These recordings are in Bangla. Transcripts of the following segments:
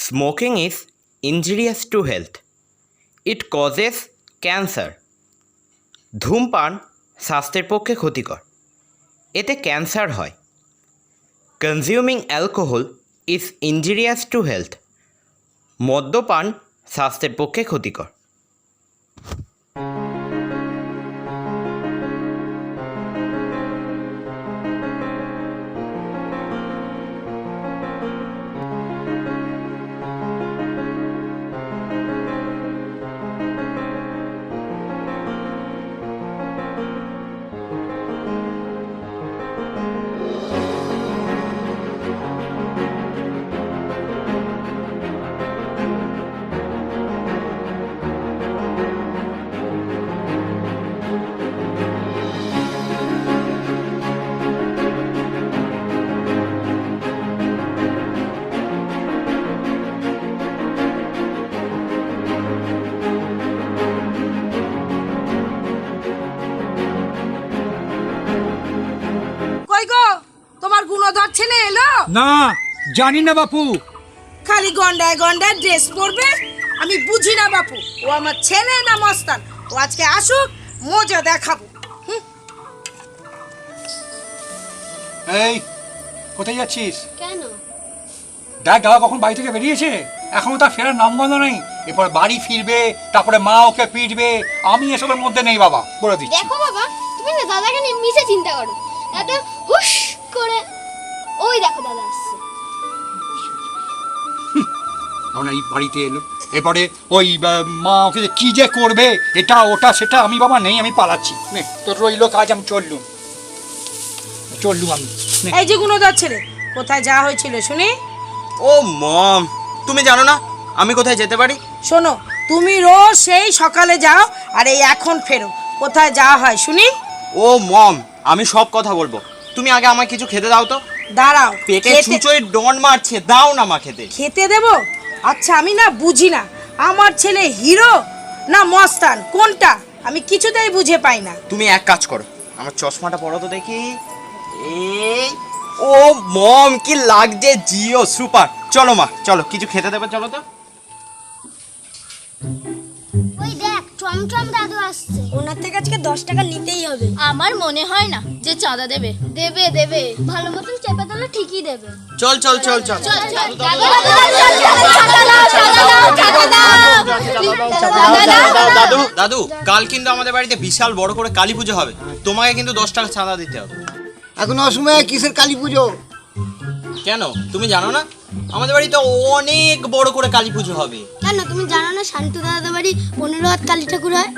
Smoking is injurious to health. It causes cancer. ধূমপান স্বাস্থ্যের পক্ষে ক্ষতিকর, এতে ক্যান্সার হয়। Consuming alcohol is injurious to health. মদ্যপান স্বাস্থ্যের পক্ষে ক্ষতিকর। গুণধর ছেলে এলো না, জানি না বাপু। খালি গন্ডায় গন্ডায় ড্রেস পরবে, আমি বুঝি না বাপু। ও আমার ছেলে না মস্তান? ও আজকে আসুক, মজা দেখাবো। এই, কোথায় যাচ্ছিস? কেন? দেখ দাদা কখন বাড়ি থেকে বেরিয়েছে, এখনো তার ফেরার নামগন্ধ নেই। এরপর বাড়ি ফিরবে, তারপরে মা ওকে পিটবে। আমি এসবের মধ্যে নেই বাবা, বলে দিচ্ছি। দেখো বাবা, তুমি না দাদাকে নিয়ে মিশে চিন্তা করো। দাদা হুশ করে ওই দেখো দাদা আসছে। এখন এই বাড়িতে এলো, এরপরে ওই মা ওকে কি যে করবে, এটা ওটা সেটা। আমি বাবা নেই, আমি পালাচ্ছি। নে তোর রইলো কাজ, আমি চললুম আমি। এই যে গুণধর ছেলে, কোথায় যাওয়া হয়েছিল শুনি? ও মম, তুমি জানো না আমি কোথায় যেতে পারি? শোনো, তুমি রোজ সেই সকালে যাও আর এই এখন ফেরো। কোথায় যাওয়া হয় শুনি? ও মম, আমি সব কথা বলবো, তুমি আগে আমায় কিছু খেতে দাও তো। দাঁড়াও, পেটে ছুঁচোয় ডন মারছে, দাও না মা খেতে। খেতে দেবো? আচ্ছা, আমি না বুঝি না আমার ছেলে হিরো না মস্তান, কোনটা আমি কিছুতেই বুঝে পাই না। তুমি এক কাজ করো, আমার চশমাটা পরো তো দেখি। এই ও মম, কি লাগছে, জিও সুপার। চলো মা, চলো কিছু খেতে দেবে, চলো তো। ওই দেখ চমচম দাদু আসছে। ওনার থেকে আজকে 10 টাকা নিতেই হবে। আমার মনে হয় না যে চাঁদা দেবে। দেবে দেবে, ভালো মতন চেপে দিলে ঠিকই দেবে। চল চল চল চল দাদু দাদু, কাল কিন্তু আমাদের বাড়িতে বিশাল বড় করে কালী পুজো হবে, তোমাকে কিন্তু 10 টাকা চাঁদা দিতে হবে। এখন অসময়ে কিসের কালী পুজো? কেন তুমি জানো না? আমাদের বাড়িতে অনেক বড় করে কালী পুজো হবে। কেন তুমি জানো না শান্তু দাদা বাড়ি 15 হাত কালী ঠাকুর হয়?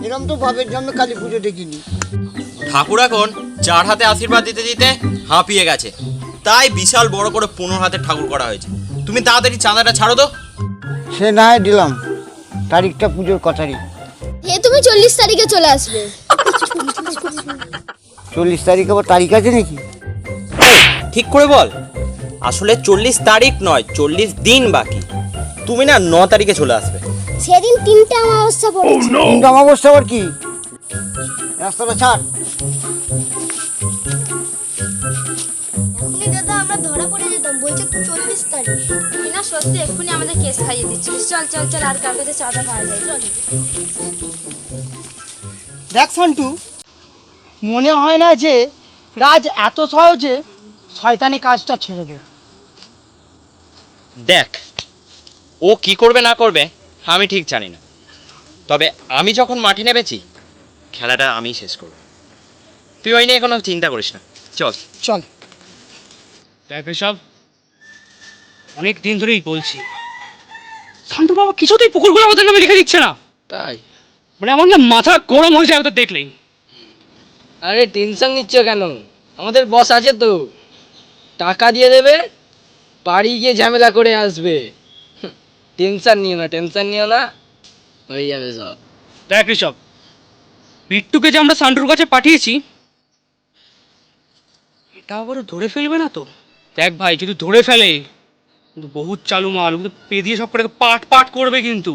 এরকম তো বাপের জন্য কালী পুজো দেখিনি। ঠাকুর এখন 4 হাতে আশীর্বাদ দিতে দিতে হাঁপিয়ে গেছে, তাই বিশাল বড় করে 15 হাতের ঠাকুর করা হয়েছে। তুমি তাড়াতাড়ি চাঁদাটা ছাড়ো তো। সে না হয় দিলাম, তারিখটা পুজোর কথারই। তুমি 40 তারিখে চলে আসবে। 40 তারিখ আবার তারিখ আছে নাকি? ঠিক করে বল, আসলে 40 তারিখ নয়, 40 দিন বাকি। তুমি না 9 তারিখে চলে আসবে। সেদিন 3টে অমাবস্যা পড়েছে। কিন্তু অমাবস্যা আবার কি? রাস্তাটা ছাড়। এখনই দাদা আমরা ধরা পড়ে যেতাম, বলছে 40 তারিখ। তুই না সত্যি এক্ষুনি আমাদের কেস খাইয়ে দিচ্ছিস। চল চল চল, আর কার কাছে চাঁদা পাওয়া যায়, চল। দেখ সন্টু, মনে হয় না যে রাজ এত সহজে শয়তানি কাজটা ছেড়ে দেবে। দেখ, ও কি করবে না করবে আমি ঠিক জানি না, তবে আমি যখন মাঠে নেমেছি খেলাটা আমি শেষ করব। তুই ওই নিয়ে কোনো চিন্তা করিস না, চল চল। দেখ সব অনেক দিন ধরেই বলছি, শান্ত বাবা কিছুতেই পুকুরগুলো আমাদের নামে লিখে দিচ্ছে না। তাই মানে আমার না মাথা গরম হয়ে যায় ওদের দেখলেই। আরে টেনশন নিচ্ছ কেন? আমাদের বস আছে তো, টাকা দিয়ে দেবে, বাড়ি গিয়ে ঝামেলা করে আসবে। টেনশন নিও না, হয়ে যাবে সব। দেখ ঋষভ, বিট্টুকে যে আমরা সান্টুর কাছে পাঠিয়েছি, এটা আবারও ধরে ফেলবে না তো? দেখ ভাই, যদি ধরে ফেলে কিন্তু বহুত চালু মাল, কিন্তু পে দিয়ে সব করে পাট পাট করবে কিন্তু।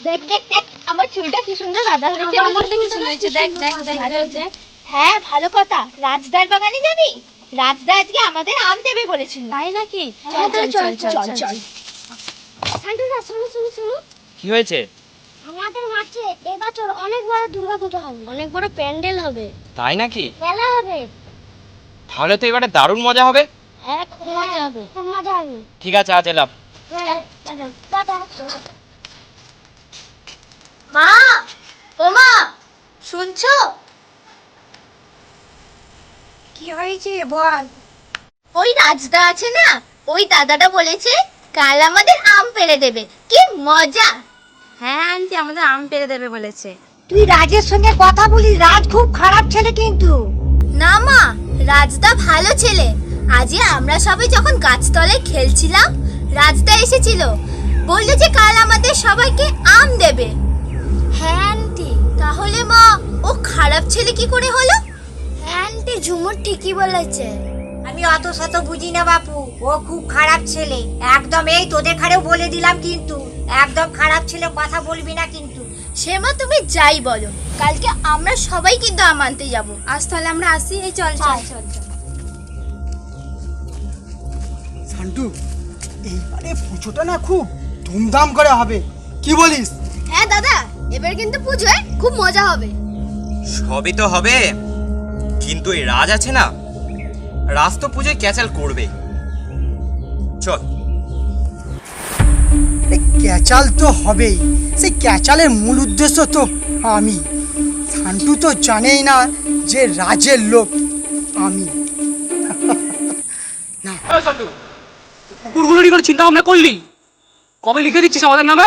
দেখ দেখ দেখ, আমার চুলটা কি সুন্দর সাদা হয়েছে। দেখ দেখ দেখ, ভালো হয়েছে। হ্যাঁ ভালো কথা, রাজদার বাগানে যাবি? রাজদা আজকে আমাদের আম দেবে বলেছিল। তাই নাকি? চল। শান্তিদা শুনো শুনো শুনো, কি হয়েছে? আমাদের মাঠে এবছর অনেক বড় দুর্গাপূজা হবে, অনেক বড় প্যান্ডেল হবে, তাই নাকি? মেলা হবে। তাহলে তো এবারে দারুণ মজা হবে। হ্যাঁ, খুব মজা হবে, খুব মজা হবে। ঠিক আছে, আজ এলাম। মা, ও মা, শুনছো? কি হয়েছে বল? ওই রাজদা আছে না, ওই দাদাটা বলেছে কাল আমাদের আম পেড়ে দেবে। কি মজা! হ্যাঁ আন্টি, আমাদের আম পেড়ে দেবে বলেছে। তুই রাজের সঙ্গে কথা বলিস, রাজ খুব খারাপ ছেলে কিন্তু। না মা, রাজদা ভালো ছেলে। আজকে আমরা সবাই যখন গাছতলায় খেলছিলাম, রাজদা এসেছিল, বললো যে কাল আমাদের সবাইকে আম দেবে। হ্যাঁ আন্টি। তাহলে মা, ও খারাপ ছেলে কি করে হলো? হ্যাঁ আন্টি, ঝুমুর ঠিকই বলেছে। আমি অত শত বুঝি না বাপু, ও খুব খারাপ ছেলে একদম। এই তোদের ঘরেও বলে দিলাম কিন্তু, একদম খারাপ ছেলে কথা বলবি না কিন্তু। সে মা তুমি যাই বলো, কালকে আমরা সবাই কিন্তু আম আনতে যাবো। আজ তাহলে আমরা আসি। এই চল। শান্টু, এইবারে পুজোটা না খুব ধুমধাম করে হবে, কি বলিস? হ্যাঁ দাদা, এবার কিন্তু পুজোয় খুব মজা হবে। সবই তো হবে, কিন্তু এই রাজ আছে না, রাজ তো পুজোয় ক্যাচাল করবে। চল। ক্যাচাল তো হবেই, সেই ক্যাচালের মূল উদ্দেশ্য তো আমি। শান্টু তো জানেই না যে রাজের লোক আমি। সন্তু, কুকুরগুলো নিয়ে কোনো চিন্তা ভাবনা করলি? কবে লিখে দিচ্ছিস আমাদের নামে?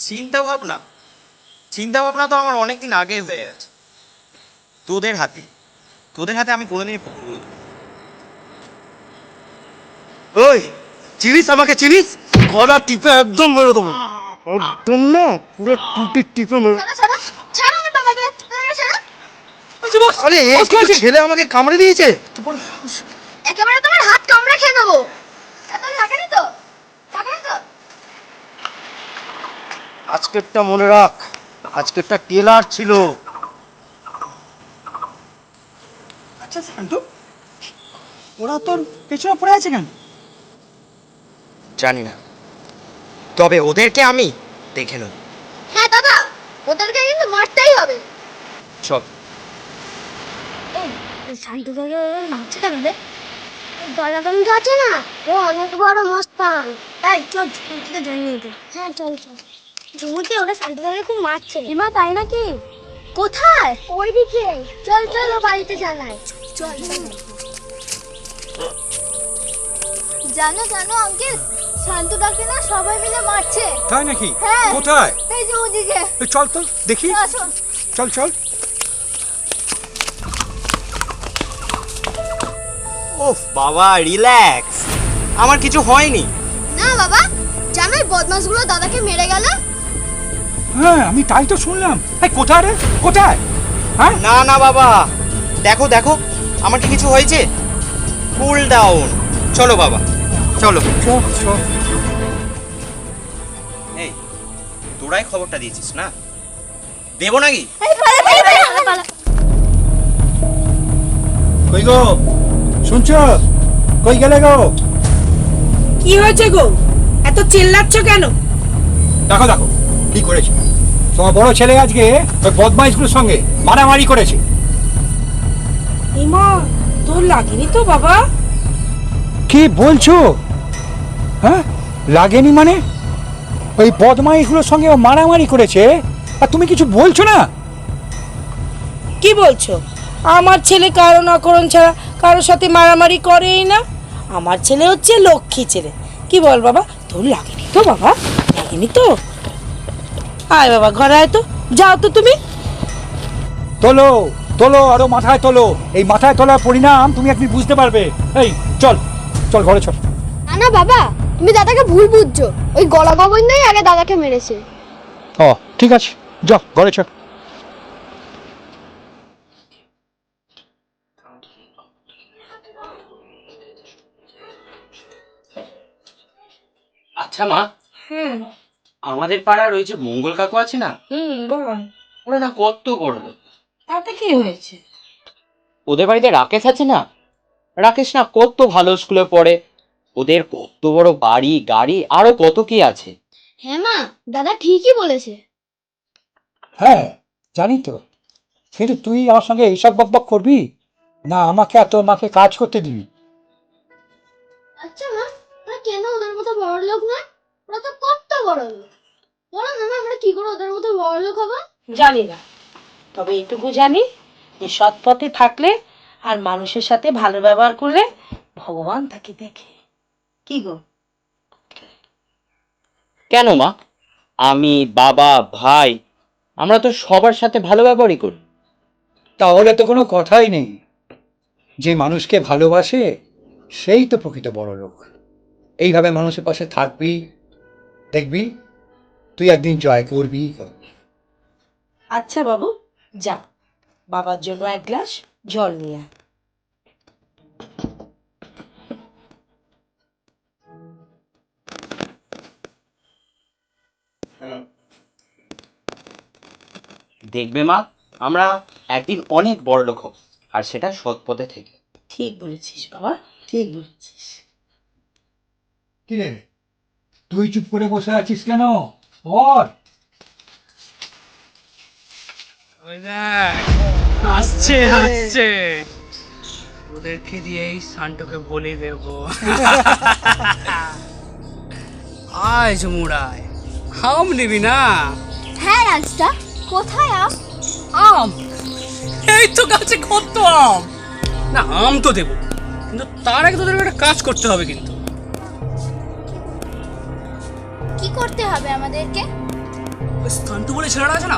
চিন্তা ভাবনা তো আমার অনেকদিন আগে হয়ে গেছে। তোদের হাতে আমি কোনোদিনই পুকুর গুলো। ওই চিনিস আমাকে, চিনিস? গলা টিপে একদম মেরে দেবো, একদম না, পুরো টুটি টিপে মেরে। ছাড়ো আমার বাবাকে, ছাড়ো। আরে ছেলে আমাকে কামড়ে দিয়েছে। একেবারে তোমার হাত কামড়ে খেয়ে নেবো। এত থাকেনি তো? আজকেরটা মনে রাখ, আজকেরটা টেলার ছিল। আচ্ছা শান্টু, ওরা তোর পেছনে পড়ে আছে কেন? জানি না, তবে ওদেরকে আমি দেখে নেব। হ্যাঁ দাদা, ওদেরকে কিন্তু মারতেই হবে। চল। শান্তু দাদা মারছে কেন রে? দাদা তুমি আছে না, ও অনেক বড় মস্তান। তাই চল ঝুমুরকে জানিয়ে দে। হ্যাঁ চল। ঝুমুরকে ওরা শান্তু দাদা খুব মারছে। এমা তাই নাকি? কোথায়? ওইদিকে। চল ও বাড়িতে জানাই। চল। জানো আঙ্কেল, শান্তুদাকে না সবাই মিলে মারছে। তাই নাকি? হ্যাঁ। কোথায়? এই যে ওদিকে। চল তো দেখি। আসো। চল। ওফ বাবা, রিল্যাক্স, আমার কিছু হয়নি। না বাবা, জানোই বদমাশগুলো দাদাকে মেরে গেল। হ্যাঁ, আমি তাই তো শুনলাম। কোথায় রে, কোথায়? হ্যাঁ, না বাবা, দেখো আমার কি কিছু হয়েছে? Cool down. চলো বাবা, চলো। চল। এই তোরাই খবরটা দিয়েছিস না, দেবো নাকি? কই গো, শুনছো? কই গেলে গো? কি হয়েছে গো, এত চিল্লাচ্ছ কেন? দেখো কি করেছে তোমার বড় ছেলে। আজকে ওই বদমাইশগুলোর সঙ্গে মারামারি করেছে। ইমা, তোর লাগেনি তো বাবা? কি বলছো? হ্যাঁ, লাগেনি মানে? ওই বদমাইশগুলোর সঙ্গে ও মারামারি করেছে আর তুমি কিছু বলছো না? কি বলছো? আমার ছেলে কারো অকারণ ছাড়া কারোর সাথে মারামারি করেই না। আমার ছেলে হচ্ছে লক্ষ্মী ছেলে। কি বল বাবা, তোর লাগেনি তো বাবা? লাগেনি তো? আয় বাবা, ঘরে আয় তো। যাও তো তুমি। তোলো আরো মাথায় তোলো। এই মাথায় তোলার পরিণাম তুমি একদিন বুঝতে পারবে। এই চল ঘরে চল। না বাবা, তুমি দাদাকে ভুল বুঝছো। ওই গলা গোবিন্দই আগে দাদাকে মেরেছে। ও ঠিক আছে, যা ঘরে চল। আচ্ছা মা, আমাদের পাড়ার ওই যে মঙ্গল কাকু আছে না, বল। ওরা না কত বড় লোক। তাতে কি হয়েছে? ওদের বাড়িতে রাকেশ আছে না, রাকেশ না কত ভালো স্কুলে পড়ে, ওদের কত বড় বাড়ি গাড়ি আরো কত কি আছে। হ্যাঁ মা, দাদা ঠিকই বলেছে। হ্যাঁ জানি তো, কিন্তু তুই আমার সঙ্গে এইসব বকবক করবি না আমাকে আর তোর মাকে কাজ করতে দিবি? আচ্ছা মা, ওরা কেন ওদের মতো বড় লোক নয়? ওরা তো কত বড় লোক। বলো না মা, আমরা কি করে ওদের মতো বড় লোক হবো? জানি না, তবে এইটুকু জানি যে সৎ পথে থাকলে আর মানুষের সাথে ভালো ব্যবহার করলে ভগবান তাকে দেখে। কি গো? কেন মা, আমি বাবা ভাই আমরা তো সবার সাথে ভালো ব্যবহারই করি। তাহলে তো কোনো কথাই নেই, যে মানুষকে ভালোবাসে সেই তো প্রকৃত বড় লোক। এইভাবে মানুষের পাশে থাকবি, দেখবি তুই একদিন জয় করবি। আচ্ছা বাবু, যা বাবার জন্য এক গ্লাস জল নিয়ে আয়। দেখবে মা, আমরা একদিন অনেক বড় লোক হব, আর সেটা সৎ পথে থেকে। ঠিক বলেছিস বাবা, ঠিক বলেছিস। কি রে, তুই চুপ করে বসে আছিস কেন? বল। ওই দেখ, আসছে আসছে, ওদেরকে দিয়েই সান্টুকে বলে দেব। আয় ঝুমুরায়, আম নিবি না? হ্যাঁ রাজদা, কোথায় আম? আম এই তো গাছে কত আম। না আম তো দেবো, কিন্তু তার আগে তোদের একটা কাজ করতে হবে। কিন্তু কি করতে হবে আমাদেরকে? ওই সান্টু বলে ছেলেটা আছে না,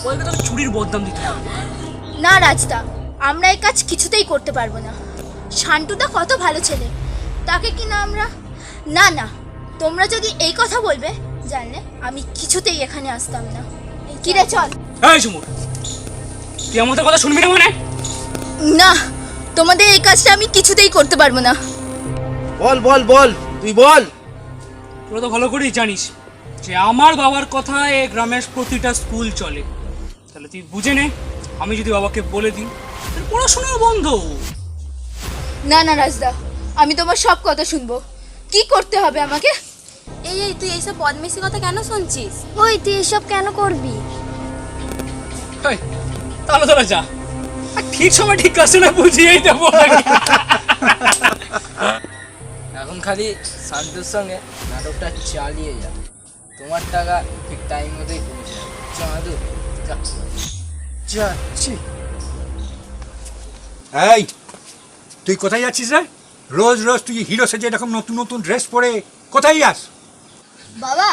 ওদেরকে তো চুরির বদনাম দিতে হবে। না রাজদা, আমরা এই কাজ কিছুতেই করতে পারবো না। শান্টুদা কত ভালো ছেলে, তাকে কি না আমরা... না না, তোমরা যদি এই কথা বলবে জানলে আমি কিছুতেই এখানে আসতাম না। কিরে চল। এই ঝুমুর, তুই আমাদের কথা শুনবি না মানে? না, তোমাদের এই কাজটা আমি কিছুতেই করতে পারবো না। বল বল বল, তুই বল। তোরা তো ভালো করেই জানিস যে আমার বাবার কথা এই গ্রামের প্রতিটা স্কুল চলে। তাহলে তুই বুঝে নে, আমি যদি বাবাকে বলে দিই তাহলে পড়াশোনাও বন্ধ। না না রাজদা, আমি তোমার সব কথা শুনবো। কি করতে হবে আমাকে? এই এই, তুই এইসব বদমেশি কথা কেন শুনছিস? ওই তুই এসব কেন করবি? এই, তাহলে তোরা যা, আর ঠিক সময় ঠিক কাজটা না বুঝিয়েই দেবো। এখন খালি শান্তুর সঙ্গে নাটকটা চালিয়ে যা, তোমার টাকা ঠিক টাইম মতোই পৌঁছে যাবে। চাঁদু যা। যাচ্ছি। এই তুই কোথায় যাচ্ছিস রে? রোজ রোজ তুই হিরো সেজে এরকম নতুন নতুন ড্রেস পরে কোথায় যাস? বাবা,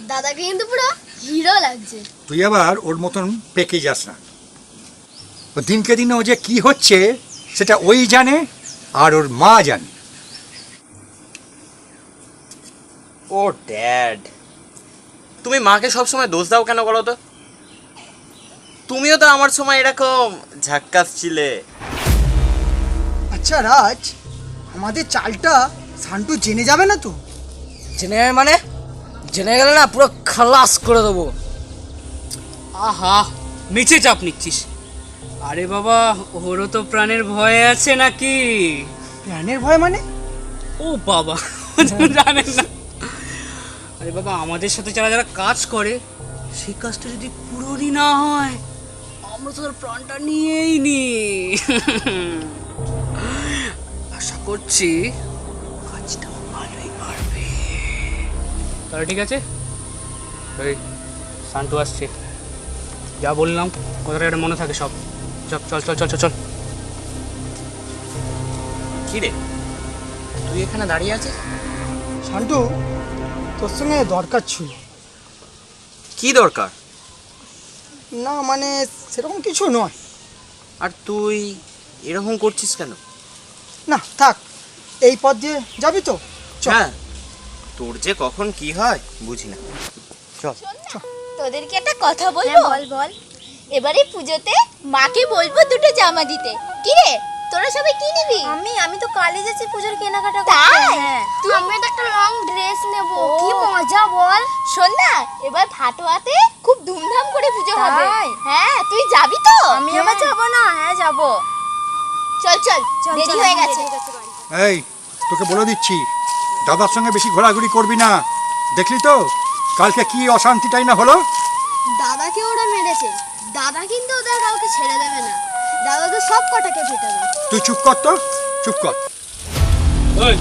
দাদাকে কিন্তু পুরো হিরো লাগছে। তুই আবার ওর মতন পেকে যাস না। ও দিনকে দিনে ও যে কি হচ্ছে সেটা ওই জানে আর ওর মা জানে। ও ড্যাড, তুমি মাকে সবসময় দোষ দাও কেন বলো তো? তুমিও তো আমার সময় এরকম ঝাক্কাস ছিলে। আচ্ছা রাজ, আমাদের চালটা শান্টু জেনে যাবে না তো? জেনে যাবে মানে? জেনে গেলে না পুরো খালাস করে দেবো। আহা, মিছে চাপ নিচ্ছিস। আরে বাবা, ওরও তো প্রাণের ভয় আছে নাকি? প্রাণের ভয় মানে? ও বাবা, জানেন না? আরে বাবা, আমাদের সাথে যারা যারা কাজ করে সেই কাজটা যদি পুরোই না হয় আমরা তো তার প্রাণটা নিয়েই নি। আশা করছি কাজটা ভালোই পারবে। তাহলে ঠিক আছে, এই শান্টু আসছে, যা বললাম কথাটা একটা মনে থাকে সব। চল চল চল চল চল। কি রে, তুই এখানে দাঁড়িয়ে আছিস? শান্টু, তোর সঙ্গে দরকার ছিল। কি দরকার? না মানে সেরকম কিছু নয়। আর তুই এরকম করছিস কেন? না থাক, এই পথ দিয়ে যাবি তো? চল। হ্যাঁ, তোর যে কখন কি হয় বুঝি না। চল। তোদেরকে একটা কথা বলবো? বল বল। এবারে পুজোতে মাকে বলবো দুটো জামা দিতে। কি রে, তোরা সবাই কি নিবি? আমি তো কালই যাচ্ছি পুজোর কেনাকাটা তাই? করতে। হ্যাঁ, তুই- আমি তো একটা লং ড্রেস নেব। ও। কি মজা বল। শোন না, এবার ভাটোয়াতে খুব ধুমধাম করে পুজো হবে। তাই? হ্যাঁ, তুই যাবি তো? আমি আবার যাবো না। হ্যাঁ যাবো। চল চল দেরি হয়ে গেছে। এই তোকে বলে দিচ্ছি, দাদার সঙ্গে বেশি ঘোরাঘুরি করবি না। দেখলি তো কালকে কি অশান্তিটাই না হলো। দাদাকে ওরা মেরেছে, দাদা কিন্তু ওদের কাউকে ছেড়ে দেবে না, দাদা তো সব কটাকে পেটাবে। তুই চুপ কর তো, চুপ কর। ওই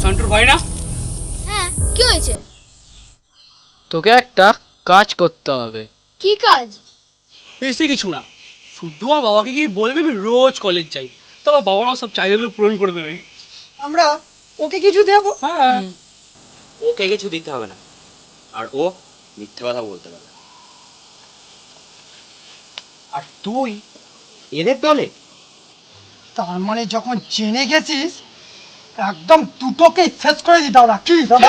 সান্টুর ভাই না? হ্যাঁ, কি হয়েছে? তোকে একটা কাজ করতে হবে। কি কাজ? বেশি কিছু না, শুধু আমার বাবাকে গিয়ে বলবে আমি রোজ কলেজ যাই, তো আমার বাবা সব চাইলে পূরণ করে দেবে। আমরা ওকে কিছু দেবো? হ্যাঁ, ওকে কিছু দিতে হবে না, আর ও মিথ্যে কথা বলতে পারবে। আর তুই এদের দলে? তার মানে যখন জেনে গেছিস একদম দুটোকে শেষ করে দিই দাদা। কি দাদা?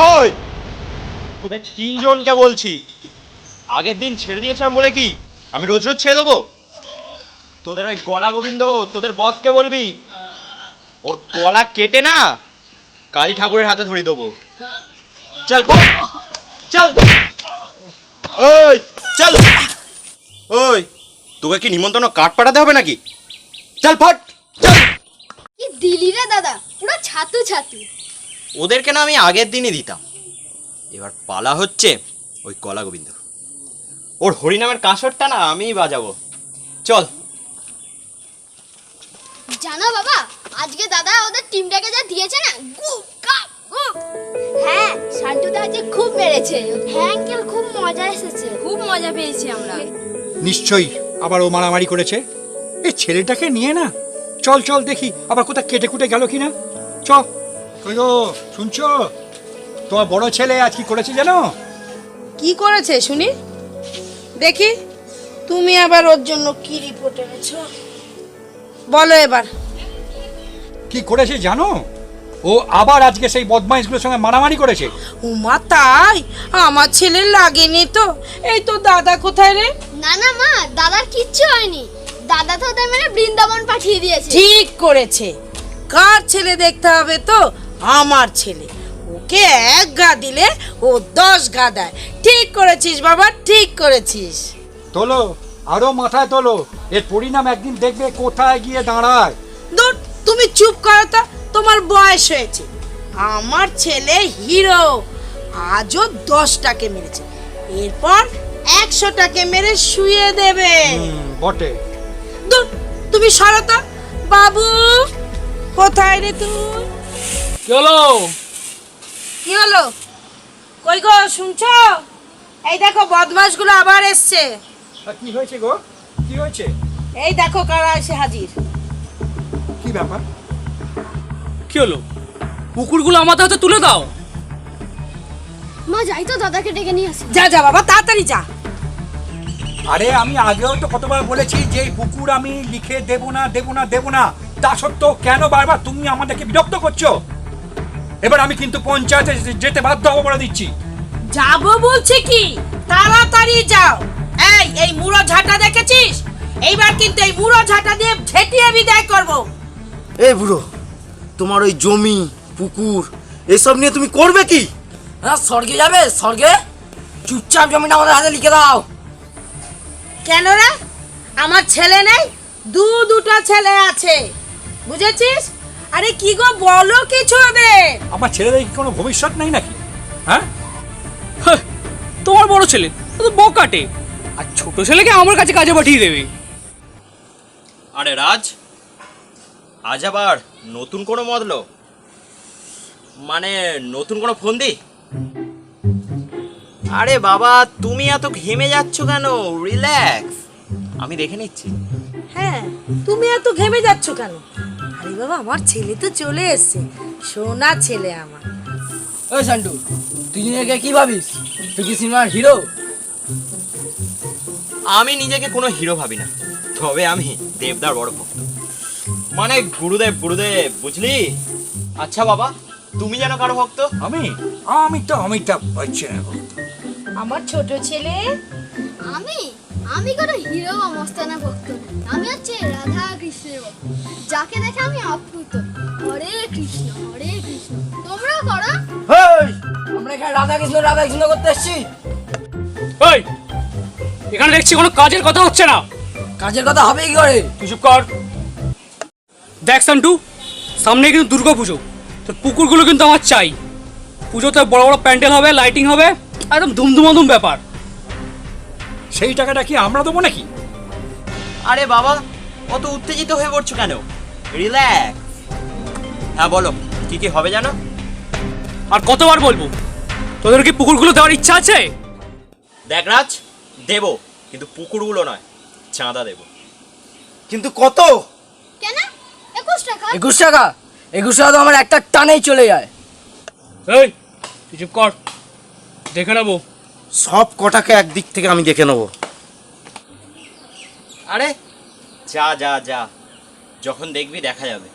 ওই তোদের তিনজনকে বলছি, আগের দিন ছেড়ে দিয়েছিলাম বলে কি আমি রোজ রোজ ছেড়ে দেবো? তোদের ওই গলা গোবিন্দ তোদের বসকে বলবি ওর গলা কেটে না কালী ঠাকুরের হাতে ধরিয়ে দেবো। চল চল, ওই চল। ওই তোকে কি নিমন্ত্রণ কার্ড পাঠাতে হবে নাকি? চল ফট চল। কি দিলি রে দাদা, পুরো ছাতু ছাতু। ওদেরকে না আমি আগের দিনই দিতাম, এবার পালা হচ্ছে ওই কলা গোবিন্দ। ওর হরিনামের কাঁসরটা না আমিই বাজাবো। চল। জানো বাবা, আজকে দাদা ওদের টিমটাকে যা দিয়েছে না, গুপ কাপ গুপ। হ্যাঁ, শান্তুদা আজকে খুব মেরেছে। হ্যাঁ আঙ্কেল, খুব মজা এসেছে, খুব মজা পেয়েছি আমরা। নিশ্চয়ই আবার ও মারামারি করেছে। এই ছেলেটাকে নিয়ে না, চল চল দেখি আবার কোথাও কেটে কুটে গেল কিনা। চল। কই গো, শুনছো? তোমার বড় ছেলে আজ কি করেছে জানো? কি করেছে শুনি দেখি। তুমি আবার ওর জন্য কি রিপোর্ট এনেছো বলো এবার। কি করেছে জানো? ও আবার আজকে সেই বদমাইশগুলোর সঙ্গে মারামারি করেছে। উমা তাই? আমার ছেলের লাগেনি তো। এই তো দাদা কোথায় রে? না না মা, দাদার কিচ্ছু হয়নি, দাদা তো ওদের মেরে বৃন্দাবন পাঠিয়ে দিয়েছে। ঠিক করেছে। কার ছেলে দেখতে হবে তো? আমার ছেলে। ওকে এক গা দিলে ও 10 গা দেয়। ঠিক করেছিস বাবা, ঠিক করেছিস। তোলো, আরো মাথায় তোলো, এর পরিণাম একদিন দেখবে কোথায় গিয়ে দাঁড়ায়। দূর, তুমি চুপ করো তো, তোমার বয়স হয়েছে। আমার ছেলে হিরো, আজও 10টাকে মেরেছে, এরপর 100টাকে মেরে শুয়ে দেবে। বটে। দূর, তুমি সরো তো। বাবু কোথায় রে তুই? কি হলো? কি হলো? কই গো, শুনছো? এই দেখো বদমাশগুলো আবার এসছে। কি হয়েছে গো? কি হয়েছে? এই দেখো কারা এসে হাজির। কি ব্যাপার? কি হলো? কুকুরগুলো আমাদের হাতে তুলে দাও। মা যাই তো দাদাকে ডেকে নিয়ে আসি। যা যা বাবা, তাড়াতাড়ি যা। আরে আমি আগেও তো কতবার বলেছি যে এই পুকুর আমি লিখে দেব না দেব না দেব না, তা সত্ত্বেও কেন বারবার তুমি আমাদেরকে বিরক্ত করছো? এবার আমি কিন্তু পঞ্চায়েতে যেতে বাধ্য হবো বলে দিচ্ছি। যাবো বলছি কি, তাড়াতাড়ি যাও। এই মুড়ো ঝাঁটা দেখেছিস? এইবার কিন্তু এই মুড়ো ঝাঁটা দিয়ে ঝেঁটিয়ে বিদায় করবো। এই বুড়ো, তোমার ওই জমি পুকুর এসব নিয়ে তুমি করবে কি? হ্যাঁ, স্বর্গে যাবে? স্বর্গে? চুপচাপ জমিটা আমাদের হাতে লিখে দাও। কেন রে? আমার ছেলে নেই? দুটো ছেলে আছে, বুঝেছিস? আরে কি গো, বলো কিছু ওদের। আমার ছেলেদের কি কোনো ভবিষ্যৎ নেই নাকি? হ্যাঁ, তোমার বড় ছেলে ও তো বকাটে, আর ছোট ছেলেকে আমার কাছে কাজে পাঠিয়ে দেবে। আরে রাজ, আজ আবার নতুন কোনো মতলব? মানে নতুন কোনো ফন্দি? আরে বাবা তুমি এত ঘেমে যাচ্ছ কেন? রিল্যাক্স, আমি দেখে নিচ্ছি। হ্যাঁ, তুমি এত ঘেমে যাচ্ছ কেন? আরে বাবা, আমার ছেলে তো চলে এসেছে, সোনা ছেলে আমার। ওই সান্টু, তুই নিজেকে কি ভাবিস? তুই কি সিনেমার হিরো? আমি নিজেকে কোনো হিরো ভাবি না, তবে আমি দেবদার বড় ভক্ত, মানে গুরুদেব গুরুদেব, বুঝলি? আচ্ছা বাবা, তুমি যেন কারো ভক্ত? আমি তো অমিতাভ বচ্চনের ভক্ত। আমার ছোট ছেলে আমি কোনো হিরো বা মস্তানা ভক্ত না। আমি হচ্ছে রাধা কৃষ্ণের ভক্ত, যাকে দেখে আমি আপ্লুত। হরে কৃষ্ণ হরে কৃষ্ণ। তোমরাও করো? আমরা এখানে রাধা কৃষ্ণ করতে এসেছি। ওই, এখানে দেখছি কোনো কাজের কথা হচ্ছে না। কাজের কথা হবে কি করে? তুই চুপ কর। দেখ সান্টু, সামনে কিন্তু দুর্গা পুজো, তো পুকুরগুলো কিন্তু আমার চাই। পুজোতে বড় বড় প্যান্ডেল হবে, লাইটিং হবে, একদম ধুমধুমাধুম ব্যাপার। সেই টাকাটা কি আমরা দেবো নাকি? আরে বাবা, অত উত্তেজিত হয়ে পড়ছো কেন? রিল্যাক্স। হ্যাঁ বলো, কি কি হবে জানো? আর কতবার বলবো, তোদের কি পুকুরগুলো দেওয়ার ইচ্ছা আছে? দেখ রাজ, দেবো, কিন্তু পুকুরগুলো নয়, চাঁদা দেবো। কিন্তু কত? কেন? 21 টাকা। 21 টাকা? 21 টাকা তো আমার একটা টানেই চলে যায়। এই, তুই চুপ কর, দেখে নেবো। সব কটাকে একদিক থেকে আমি দেখে নেবো। আরে যা যা যা, যখন দেখবি দেখা যাবে।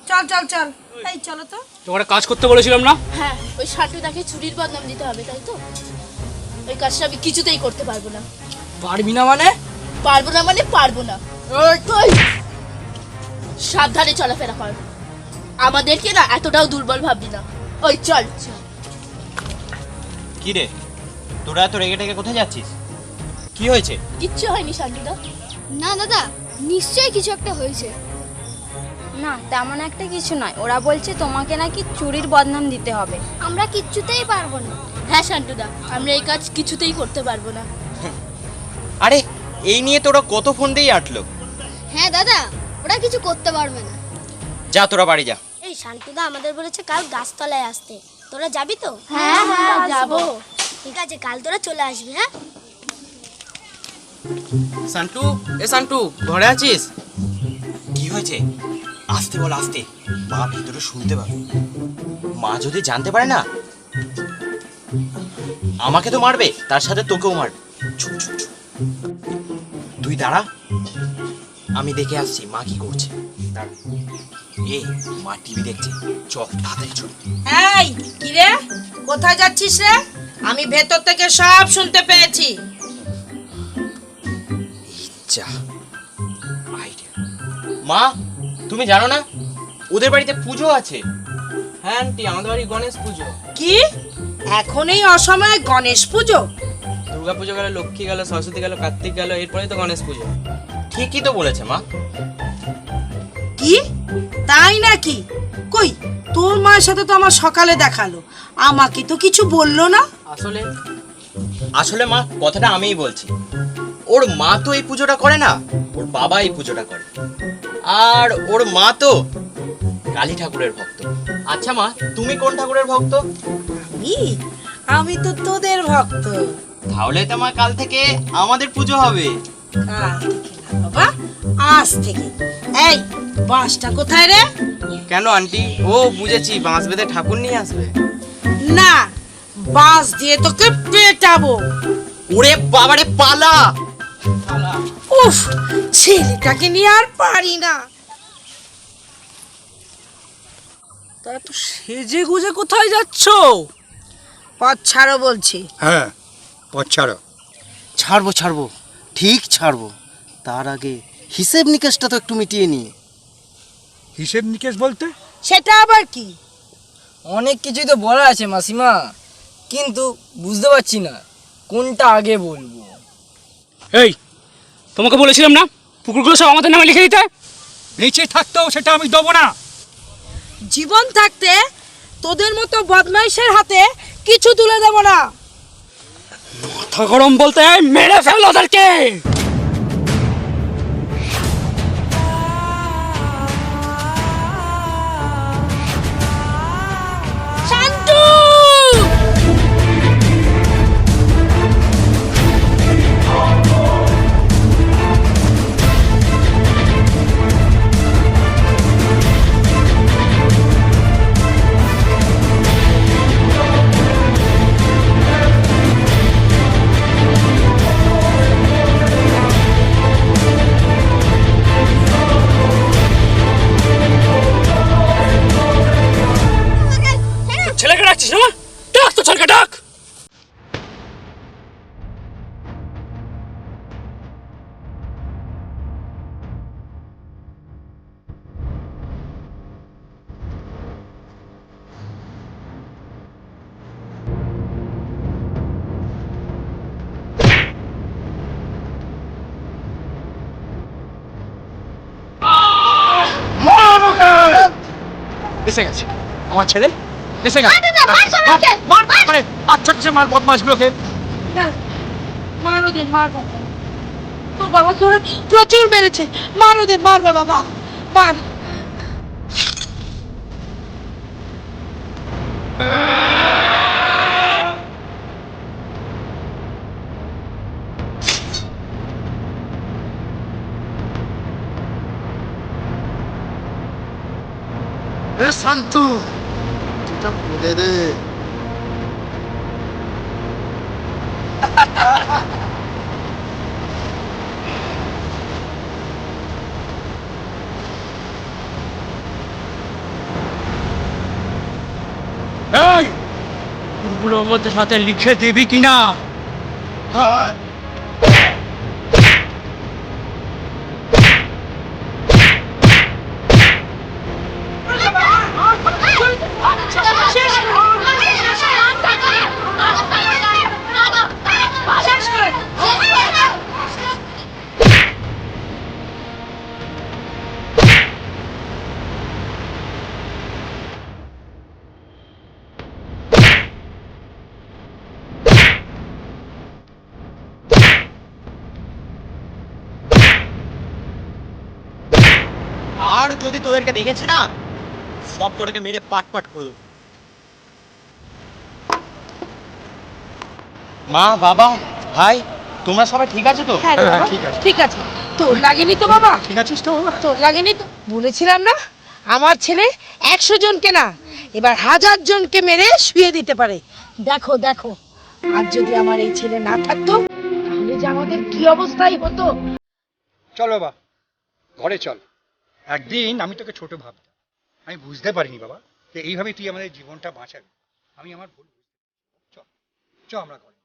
চল চল চল, এই চলো তো। তোমার কাজ করতে বলেছিলাম না? হ্যাঁ, ওই সান্টুদাকে চুরির বদনাম দিতে হবে, তাই তো? ওই কাজটা আমি কিছুতেই করতে পারবো না। পারবি না মানে? পারবো না মানে পারবো না। ওই, সাবধানে চলাফেরা কর, আমাদেরকে না এতটাও দুর্বল ভাববি না। ওই চল চল। কি রে, তোরা এত রেগে টেগে কোথায় যাচ্ছিস? কি হয়েছে? কিচ্ছু হয়নি সান্টুদা। না দাদা, নিশ্চয়ই কিছু একটা হয়েছে। না, তেমন একটা কিছু নয়। ওরা বলছে তোমাকে নাকি চুরির বদনাম দিতে হবে। আমরা কিচ্ছুতেই পারবো না। হ্যাঁ সান্টুদা, আমরা এই কাজ কিছুতেই করতে পারবো না। আরে এই নিয়ে তোরা কত ফোন দিয়ে আটলো। হ্যাঁ দাদা, ওরা কিছু করতে পারবে না। যা তোরা বাড়ি যা। এই শান্তুদা আমাদের বলেছে কাল গাছতলায় আসতে। তোরা যাবি তো? হ্যাঁ হ্যাঁ যাবো। ঠিক আছে, কাল তোরা চলে আসবি। হ্যাঁ সান্টু, এ সান্টু, ঘরে আছিস? কি হয়েছে? আসতে বল, আসতে। মা ভিতরে শুনতে পাবে। মা যদি জানতে পারে না, আমাকে তো মারবে, তার সাথে তোকেও মারবে। চুপ চুপ চুপ, তুই দাঁড়া, আমি দেখে আসছি মা কি করছে। দাঁড়া। এ মা টিভি দেখছে, চল তাড়াতাড়ি চল। এই কি রে, কোথায় যাচ্ছিস রে? আমি ভেতর থেকে সব শুনতে পেয়েছি। যা আইডিয়া। মা, তুমি জানো না ওদের বাড়িতে পুজো আছে? হ্যাঁ আন্টি, আমাদের বাড়ি গণেশ পুজো। কি, এখন এই অসময়ে গণেশ পুজো? দুর্গা পুজো গেল, লক্ষ্মী গেল, সরস্বতী গেল, কার্তিক গেল, এরপরেই তো গণেশ পুজো। ঠিকই তো বলেছে মা। কি, তাই নাকি? কই, তোর মায়ের সাথে তো আমার সকালে দেখালো, আমাকে তো কিছু বললো না। আসলে মা, কথাটা আমিই বলছি। ওর মা তো এই পুজোটা করে না, ওর বাবা এই পুজোটা করে। আর ওর মা তো কালী ঠাকুরের ভক্ত। আচ্ছা মা, তুমি কোন ঠাকুরের ভক্ত? আমি তো তোদের ভক্ত। তাহলে তো মা কাল থেকে আমাদের পুজো হবে। কাল থেকে না বাবা, আজ থেকে। এই বাঁশটা কোথায় রে? কেন আন্টি? ও বুঝেছি, বাঁশ বেঁধে ঠাকুর নিয়ে আসবে। না, বাঁশ দিয়ে তোকে পেটাবো। ওরে বাবারে, পালা! উফ, ছেলেটাকে নিয়ে আর পারি না। তা এত সেজে গুজে কোথায় যাচ্ছ? পথ ছাড়ো বলছি। হ্যাঁ, পথ ছাড়ো। ছাড়বো ছাড়বো, ঠিক ছাড়বো। তার আগে হিসেব নিকেশটা তো একটু মিটিয়ে নিই। হিসেব নিকেশ বলতে? সেটা আবার কি? অনেক কিছুই তো বলা আছে মাসিমা, কিন্তু বুঝতে পারছি না কোনটা আগে বলবো। এই, তোমাকে বলেছিলাম না পুকুরগুলো সব আমাদের নামে লিখে দিতে? বেঁচে থাকতেও সেটা আমি দেবো না। জীবন থাকতে তোদের মতো বদমাইশের হাতে কিছু তুলে দেব না। মাথা গরম বলতে মেরে ফেল ওদেরকে। ছেলেকে ডাকছিস না? ডাক তো ছেলেকে ডাক। এসে গেছে আমার ছেলে, এসে গেছে। মানে আচ্ছা আচ্ছা মার বদমাশগুলোকে। মার ওদের, মার বাবা। তোর বাবা তোরা প্রচুর মেরেছে, মার ওদের, মার বাবা, মার। শান্তু এটা বলে দে। এই ওগুলোর মধ্যে সাথে লিখে দিবি কিনা? আর যদি তোদেরকে দেখেছে না, সব তোদেরকে মেরে পাট পাট করো। মা, বাবা, ভাই, তোমরা সবাই ঠিক আছো তো? হ্যাঁ বাবা, ঠিক আছে। তোর লাগেনি তো বাবা? ঠিক আছিস তো বাবা? তোর লাগেনি তো? বলেছিলাম না আমার ছেলে 100 জনকে না, এবার 1000 জনকে মেরে শুয়ে দিতে পারে। দেখো দেখো, আর যদি আমার এই ছেলে না থাকতো তাহলে যে আমাদের কি অবস্থাই হতো। চল বাবা, ঘরে চল। একদিন আমি তোকে ছোট ভাবতাম, আমি বুঝতে পারিনি বাবা যে এইভাবে তুই আমাদের জীবনটা বাঁচাবি। আমি আমার ভুল বুঝতে পেরেছি। চল চ আমরা ঘরে।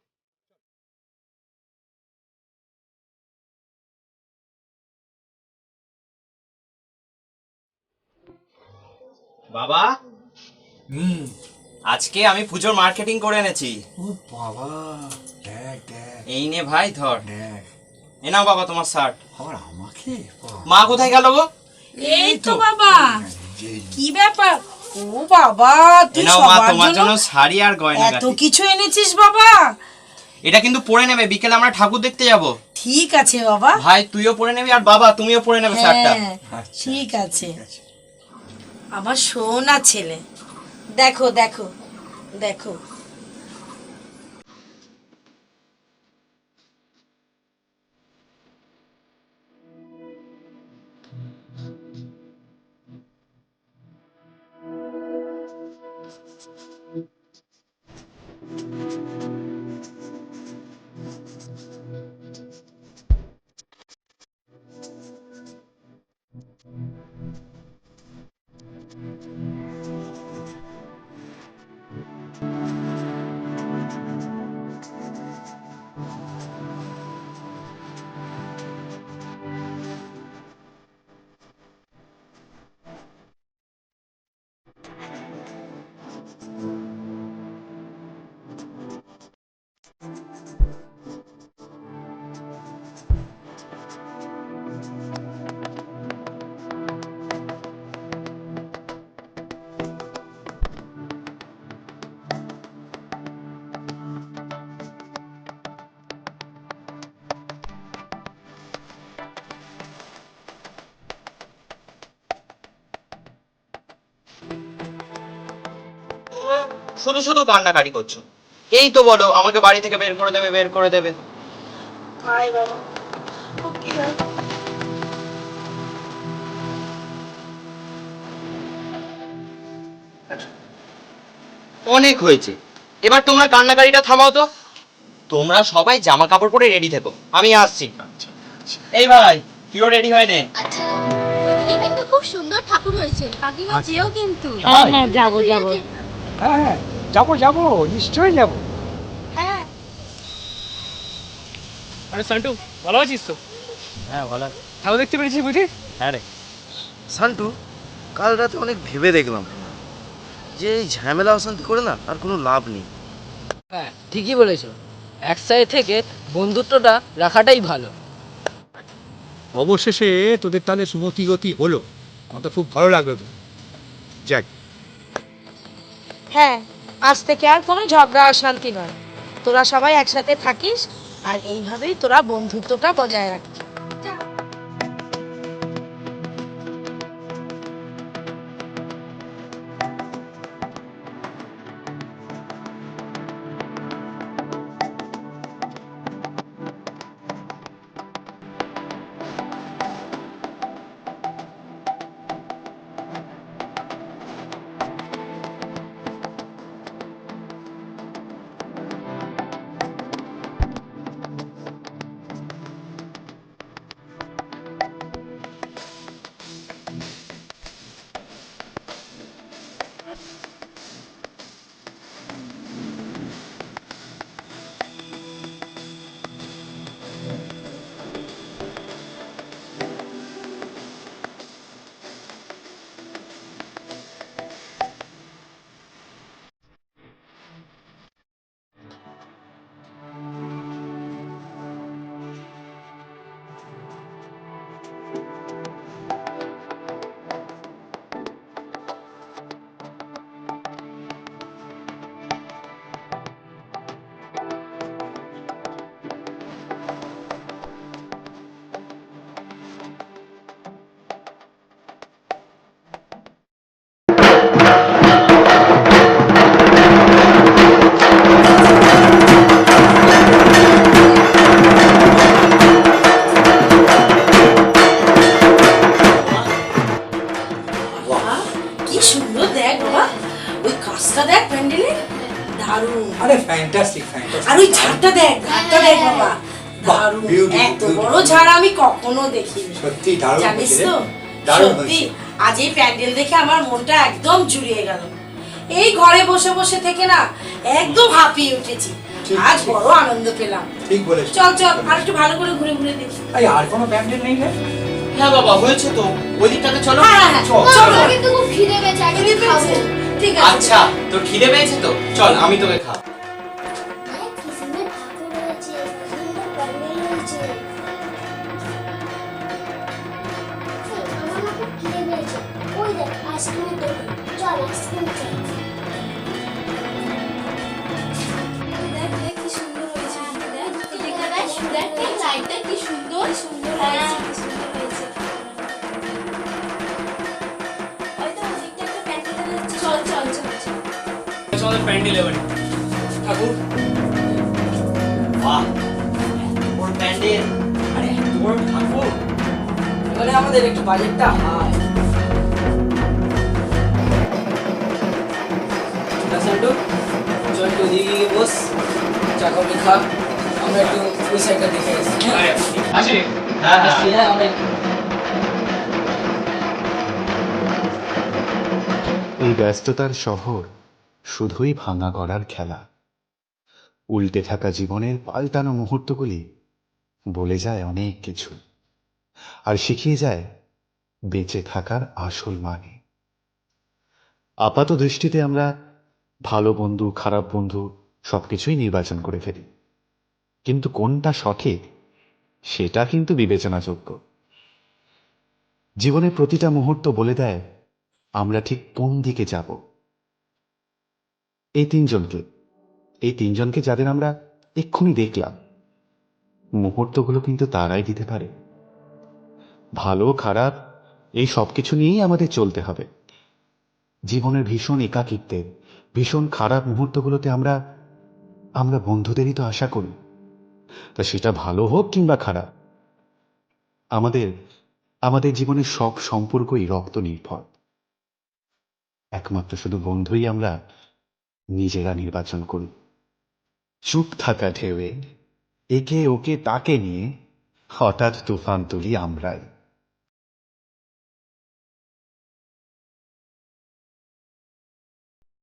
বাবা, আজকে আমি পুজোর মার্কেটিং করে এনেছি। ও বাবা, দেখ দেখ এই নে ভাই, ধর। দেখ, এ নাও বাবা তোমার শার্ট। আবার আমাকে? মা কোথায় গেল গো? এই তো বাবা, কি ব্যাপার? ও বাবা, এ তুই নাও মা, সবার তোমার জন্য জন্য শাড়ি আর গয়না এত গাটি। কিছু এনেছিস বাবা? এটা কিন্তু পরে নেবে, বিকেলে আমরা ঠাকুর দেখতে যাব। ঠিক আছে বাবা। ভাই তুইও পরে নেবি, আর বাবা তুমিও পরে নেবে শার্টটা। হ্যাঁ, ঠিক আছে। আমার সোনা ছেলে, দেখো দেখো দেখো। শুধু শুধু কান্নাকাটি করছো। এই তো বলো আমাকে বাড়ি থেকে বের করে দেবে, বের করে দেবে। আয় বাবা, ও কি ব্যাপার? অনেক হয়েছে, এবার তোমরা কান্নাকাটিটা থামাও তো। তোমরা সবাই জামা কাপড় পরে রেডি থেকো, আমি আসছি। এই ভাই, তুইও রেডি হয়ে নে। আচ্ছা, এটা কিন্তু খুব সুন্দর ঠাকুর হয়েছে। কাকিমা যেও কিন্তু। হ্যাঁ হ্যাঁ, যাবো যাবো। হ্যাঁ হ্যাঁ, যাবো যাবো, নিশ্চয়ই যাবো। হ্যাঁ আরে সান্টু, ভালো আছিস তো? হ্যাঁ ভালো। ভালো দেখতে পেরেছিস বুঝি? হ্যাঁ রে সান্টু, কাল রাতে অনেক ভেবে দেখলাম যে এই ঝামেলা অশান্তি করে না আর কোনো লাভ নেই। হ্যাঁ ঠিকই বলেছো, এক সাইড থেকে বন্ধুত্বটা রাখাটাই ভালো। অবশেষে তোদের তাহলে সুমতি গতি হলো, আমার তো খুব ভালো লাগলো তো। যাক, হ্যাঁ, আজ থেকে আর কোনো ঝগড়া অশান্তি নয়, তোরা সবাই একসাথে থাকিস আর এইভাবেই তোরা বন্ধুত্বটা বজায় রাখিস। কি সুন্দর দেখ বাবা, ওই কাজটা দেখ প্যান্ডেলের, দারুণ। আরে ফ্যান্টাস্টিক ফ্যান্টাস্টিক। আর ওই ঝাড়টা দেখ, ঝাড়টা দেখ বাবা, দারুণ। এত বড় ঝাড় আমি কখনো দেখিনি, সত্যি দারুণ জানিস হয়েছে রে। তো? দারুণ সত্যি হয়েছে। আজ এই প্যান্ডেল দেখে আমার মনটা একদম জুড়িয়ে গেল। এই ঘরে বসে বসে থেকে না একদম হাঁপিয়ে উঠেছি, ঠিক, আজ ঠিক। বড় আনন্দ পেলাম। ঠিক বলেছ। চল চল আর একটু ভালো করে ঘুরে ঘুরে দেখি। এই আর কোনো প্যান্ডেল নেই রে? হ্যাঁ বাবা, হয়েছে তো, ওই দিকটাতে চলো। হ্যাঁ, হ্যাঁ, চল। চল। আমার কিন্তু খুব খিদে পেয়েছে, আগে খিদে খাবো। পেয়েছে? ঠিক আছে। আচ্ছা, তোর খিদে পেয়েছে তো চল, আমি তোকে খাওয়া। দেখ, কি সুন্দর ঠাকুর রয়েছে, কি সুন্দর প্যান্ডেল রয়েছে। এই, আমার না খুব খিদে পেয়েছে। ওই দেখ, আইসক্রিমের দোকান। চল, আইসক্রিম খাই। দেখ, দেখ, কি সুন্দর হয়েছে। দেখ, এদিকে দেখ, দেখ, এই লাইটটা কি সুন্দর। সুন্দর হয়েছে, কি সুন্দর হয়েছে। ওই তো, ওদিকটা একটা প্যান্ডেল হচ্ছে। চল, চল, চল, চল। আমাদের প্যান্ডেল এবারে ঠাকুর। বাহ, এত বড় প্যান্ডেল, আরে এত বড় ঠাকুর। এবারে আমাদের একটু বাজেটটা হাই। সান্টু, চল একটু ওদিকে গিয়ে বস, চা কফি খা, আমরা একটু ওই সাইডটা দেখে আসি। আরে আসি। হ্যাঁ আসি, হ্যাঁ, আমরা এই ব্যস্ততার শহর শুধুই ভাঙা গড়ার খেলা। উল্টে থাকা জীবনের পাল্টানো মুহূর্তগুলি বলে যায় অনেক কিছু, আর শিখিয়ে যায় বেঁচে থাকার আসল মানে। আপাত দৃষ্টিতে আমরা ভালো বন্ধু, খারাপ বন্ধু সবকিছুই নির্বাচন করে ফেলি, কিন্তু কোনটা সঠিক সেটা কিন্তু বিবেচনাযোগ্য। জীবনের প্রতিটা মুহূর্ত বলে দেয় আমরা ঠিক কোন দিকে যাব। এই তিনজনকে যাদের আমরা এক্ষুনি দেখলাম, মুহূর্তগুলো কিন্তু তারাই দিতে পারে। ভালো খারাপ এই সব কিছু নিয়েই আমাদের চলতে হবে। জীবনের ভীষণ একাকিত্বের, ভীষণ খারাপ মুহূর্তগুলোতে আমরা বন্ধুদেরই তো আশা করি। তা সেটা ভালো হোক কিংবা খারাপ, আমাদের জীবনের সব সম্পর্কই রক্ত নির্ভর। একমাত্র শুধু বন্ধুই আমরা নিজেরা নির্বাচন করি। চুপ থাকা ঢেউয়ে একে ওকে তাকে নিয়ে হঠাৎ তুফান তুলি আমরাই।